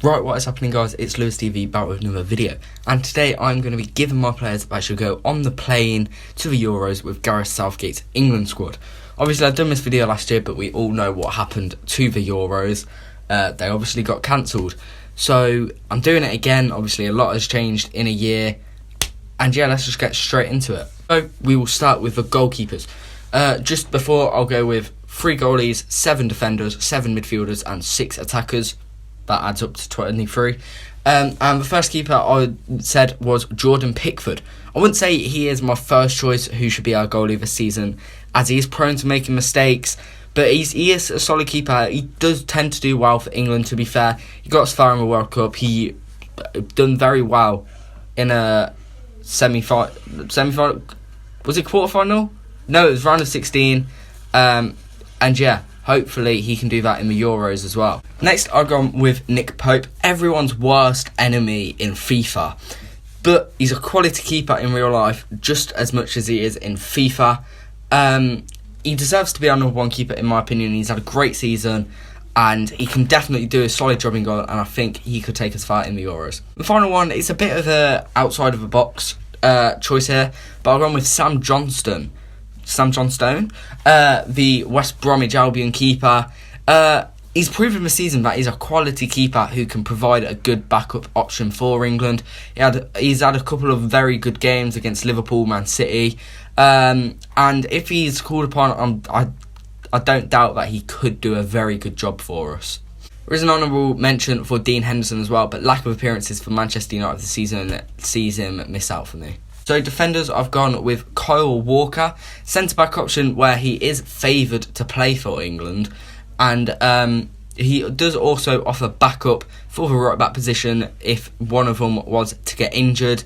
Right, what is happening, guys? It's Lewis TV back with another video, and today I'm going to be giving my players that should go on the plane to the Euros with Gareth Southgate's England squad. Obviously, I've done this video last year, but we all know what happened to the Euros. They obviously got cancelled, so I'm doing it again. Obviously, a lot has changed in a year, and yeah, let's just get straight into it. So we will start with the goalkeepers. Just before, I'll go with 3 goalies, 7 defenders, 7 midfielders, and 6 attackers. That adds up to 23. And the first keeper I said was Jordan Pickford. I wouldn't say he is my first choice who should be our goalie this season, as he is prone to making mistakes, but he is a solid keeper. He does tend to do well for England, to be fair. He got as far in the World Cup. He done very well in a semi-final. Was it quarter-final? No, it was round of 16. And yeah, hopefully he can do that in the Euros as well. Next, I've gone with Nick Pope, everyone's worst enemy in FIFA. But he's a quality keeper in real life, just as much as he is in FIFA. He deserves to be our #1 keeper, in my opinion. He's had a great season, and he can definitely do a solid job in goal, and I think he could take us far in the Euros. The final one is a bit of a outside of the box choice here, but I've gone with Sam Johnstone, the West Bromwich Albion keeper. He's proven this season that he's a quality keeper who can provide a good backup option for England. He's had a couple of very good games against Liverpool, Man City, and if he's called upon, I don't doubt that he could do a very good job for us. There is an honourable mention for Dean Henderson as well, but lack of appearances for Manchester United this season sees him miss out for me. So defenders, I've gone with Kyle Walker, centre-back option where he is favoured to play for England, and he does also offer backup for the right-back position if one of them was to get injured.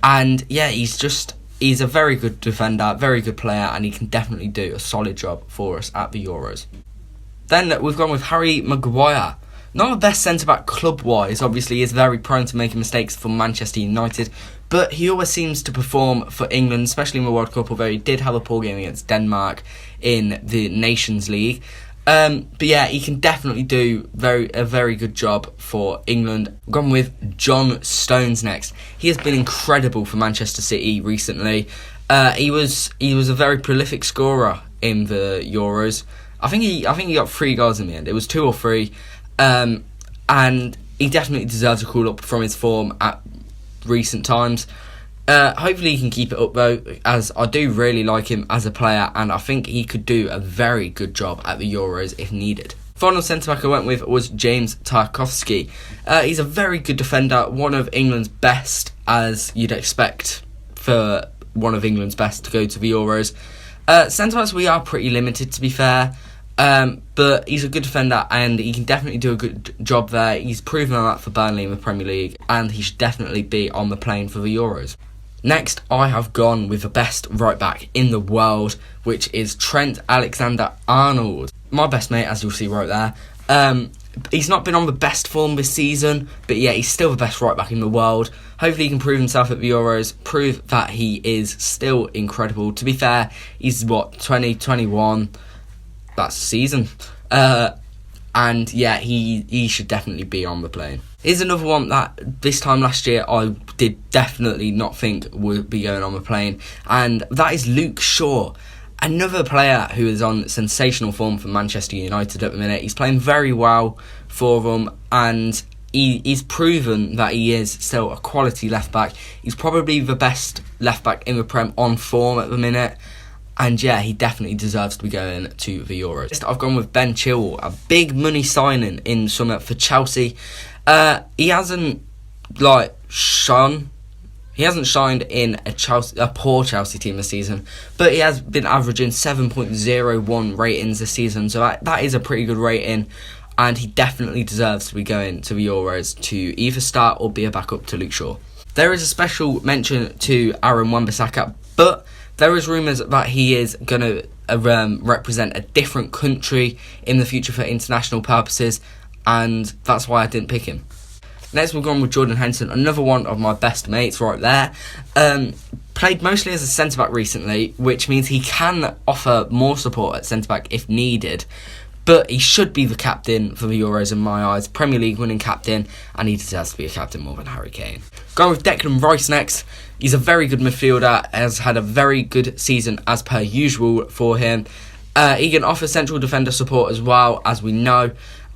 And yeah, he's a very good defender, very good player, and he can definitely do a solid job for us at the Euros. Then we've gone with Harry Maguire. Not the best centre-back club-wise, obviously he is very prone to making mistakes for Manchester United, but he always seems to perform for England, especially in the World Cup, although he did have a poor game against Denmark in the Nations League. But yeah, he can definitely do a very good job for England. I've gone with John Stones next. He has been incredible for Manchester City recently. He was a very prolific scorer in the Euros. I think he got 3 goals in the end. It was 2 or 3. And he definitely deserves a call up from his form at recent times. Hopefully he can keep it up though, as I do really like him as a player, and I think he could do a very good job at the Euros if needed. Final centre-back I went with was James Tarkowski. He's a very good defender, one of England's best, as you'd expect for one of England's best to go to the Euros. Centre-backs, we are pretty limited, to be fair. But he's a good defender and he can definitely do a good job there. He's proven that for Burnley in the Premier League, and he should definitely be on the plane for the Euros. Next, I have gone with the best right back in the world, which is Trent Alexander-Arnold. My best mate, as you'll see right there. He's not been on the best form this season, but yeah, he's still the best right back in the world. Hopefully he can prove himself at the Euros, prove that he is still incredible. To be fair, he's 21. That's the season. And yeah, he should definitely be on the plane. Here's another one that this time last year I did definitely not think would be going on the plane, and that is Luke Shaw. Another player who is on sensational form for Manchester United at the minute. He's playing very well for them, and he's proven that he is still a quality left-back. He's probably the best left-back in the Prem on form at the minute. And yeah, he definitely deserves to be going to the Euros. I've gone with Ben Chilwell, a big money signing in summer for Chelsea. He hasn't shined in a poor Chelsea team this season, but he has been averaging 7.01 ratings this season, so that is a pretty good rating, and he definitely deserves to be going to the Euros to either start or be a backup to Luke Shaw. There is a special mention to Aaron Wan-Bissaka, but there is rumours that he is going to represent a different country in the future for international purposes, and that's why I didn't pick him. Next, we've gone with Jordan Henderson, another one of my best mates right there. Played mostly as a centre-back recently, which means he can offer more support at centre-back if needed. But he should be the captain for the Euros in my eyes. Premier League winning captain, and he deserves to be a captain more than Harry Kane. Going with Declan Rice next. He's a very good midfielder, has had a very good season as per usual for him. He can offer central defender support as well, as we know,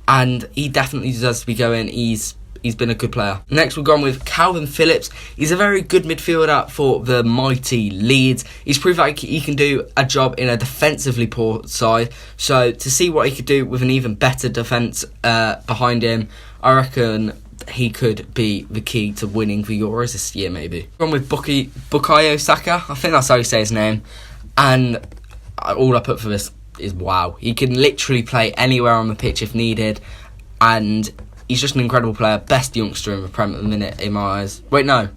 and he definitely deserves to be going. He's been a good player. Next, we're going with Calvin Phillips. He's a very good midfielder for the mighty Leeds. He's proved like he can do a job in a defensively poor side. So to see what he could do with an even better defence behind him, I reckon he could be the key to winning the Euros this year, maybe. We're going with Bukayo Saka. I think that's how you say his name. And all I put for this is wow. He can literally play anywhere on the pitch if needed. And he's just an incredible player. Best youngster in the Prem at the minute, in my eyes. Wait, no.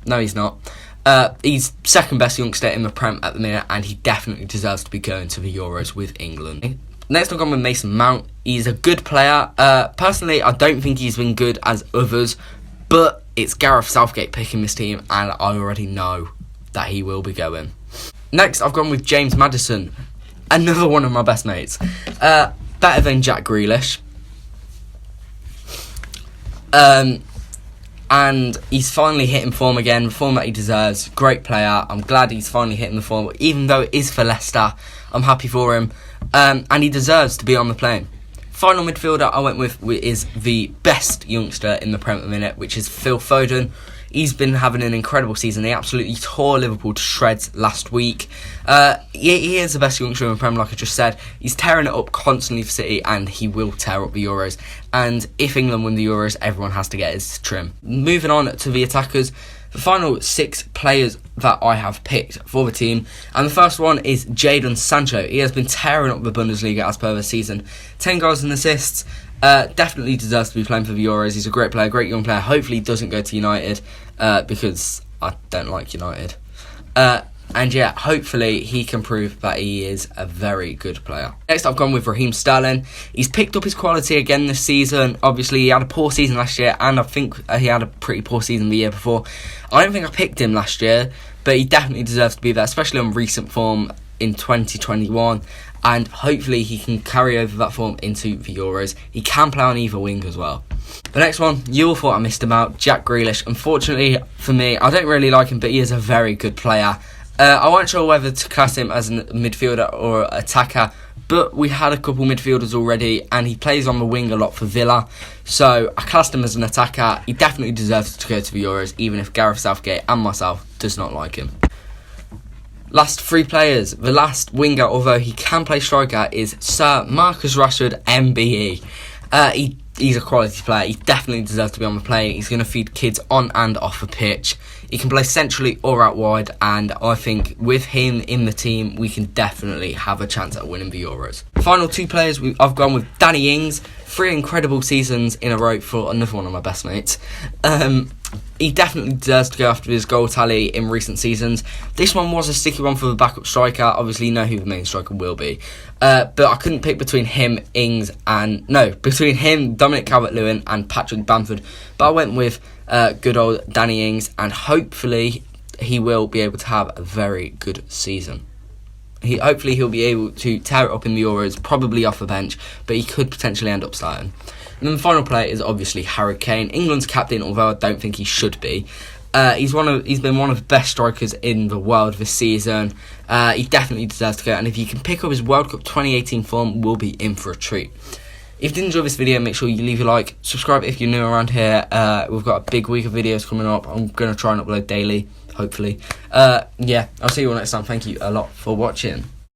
No, he's not. He's second best youngster in the Prem at the minute, and he definitely deserves to be going to the Euros with England. Next, I've gone with Mason Mount. He's a good player. Personally, I don't think he's been good as others, but it's Gareth Southgate picking this team, and I already know that he will be going. Next, I've gone with James Maddison. Another one of my best mates. Better than Jack Grealish. And he's finally hitting form again, the form that he deserves. Great player. I'm glad he's finally hitting the form, even though it is for Leicester. I'm happy for him, and he deserves to be on the plane. Final midfielder I went with is the best youngster in the Prem at the minute, which is Phil Foden. He's been having an incredible season. He absolutely tore Liverpool to shreds last week. He is the best youngster in the Premier, like I just said. He's tearing it up constantly for City, and he will tear up the Euros. And if England win the Euros, everyone has to get his trim. Moving on to the attackers, the final 6 players that I have picked for the team. And the first one is Jadon Sancho. He has been tearing up the Bundesliga as per the season. 10 goals and assists. Definitely deserves to be playing for the Euros. He's a great player, great young player. Hopefully he doesn't go to United, because I don't like United. And yeah, hopefully he can prove that he is a very good player. Next, I've gone with Raheem Sterling. He's picked up his quality again this season. Obviously, he had a poor season last year, and I think he had a pretty poor season the year before. I don't think I picked him last year, but he definitely deserves to be there, especially on recent form in 2021. And hopefully he can carry over that form into the Euros. He can play on either wing as well. The next one, you all thought I missed him out, Jack Grealish. Unfortunately for me, I don't really like him, but he is a very good player. I wasn't sure whether to class him as a midfielder or attacker, but we had a couple midfielders already, and he plays on the wing a lot for Villa, so I classed him as an attacker. He definitely deserves to go to the Euros, even if Gareth Southgate and myself does not like him. Last 3 players. The last winger, although he can play striker, is Sir Marcus Rashford, MBE. He's a quality player. He definitely deserves to be on the plane. He's going to feed kids on and off the pitch. He can play centrally or out wide, and I think with him in the team, we can definitely have a chance at winning the Euros. Final 2 players, I've gone with Danny Ings. 3 incredible seasons in a row for another one of my best mates. He definitely deserves to go after his goal tally in recent seasons. This one was a sticky one for the backup striker. Obviously, you know who the main striker will be. But I couldn't pick between him, between him, Dominic Calvert-Lewin, and Patrick Bamford. But I went with good old Danny Ings, and hopefully he will be able to have a very good season. Hopefully he'll be able to tear it up in the Euros, probably off the bench, but he could potentially end up starting. And then the final player is obviously Harry Kane, England's captain, although I don't think he should be. He's been one of the best strikers in the world this season. He definitely deserves to go, and if you can pick up his World Cup 2018 form, we'll be in for a treat. If you did enjoy this video, make sure you leave a like, subscribe if you're new around here. We've got a big week of videos coming up. I'm going to try and upload daily, hopefully. Yeah, I'll see you all next time. Thank you a lot for watching.